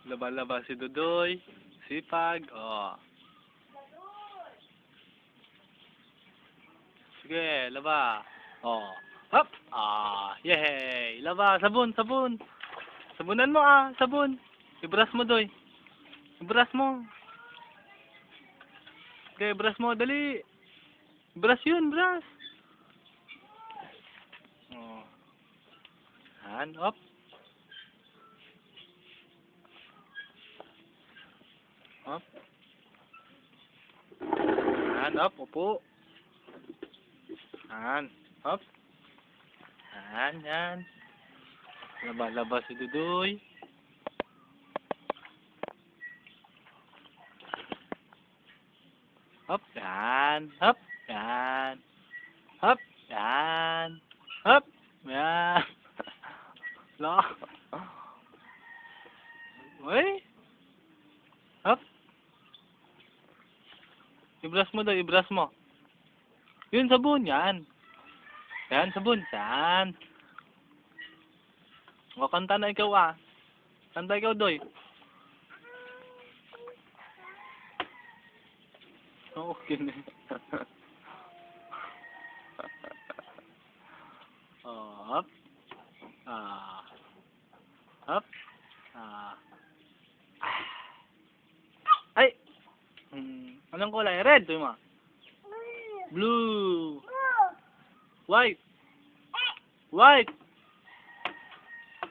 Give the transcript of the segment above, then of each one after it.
Laba-laba si Dudoy. Sipag. Oh. Sige, laba. Oh. Hop. Yehey. Laba. Sabon, sabon. Sabunan mo sabon. I-brush mo, Doy. I-brush mo. Okay, brush mo, dali. Brush yun, brush. Oh. Hand up. Up. Hand up, upo. Hand up. Hand, yan. Laba-laba si Dudoy. Hop, yan. Hop, yan. Hop, yan. Hop, yan. La. Uy. Hop. I-brush mo daw, i-brush mo. Yun, sabon, yan. Yan, sabon, yan. O, kanta na ikaw Kanta ikaw, Doy. Okay na. Hop. Hop. Ay! Anong kulay? Red, Toy mo. Blue. White. White.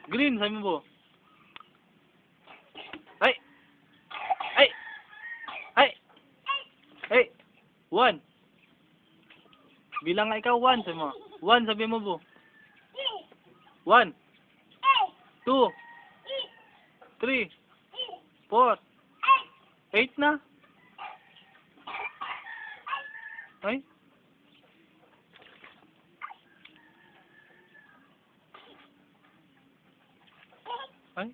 Green, sabi mo po. Ay! Ay! Ay! Ay! 1. Bilang nga ikaw 1, sabi mo. 1, sabi mo po. 1. 2. 3. 4. 8 na. Ay? Ay?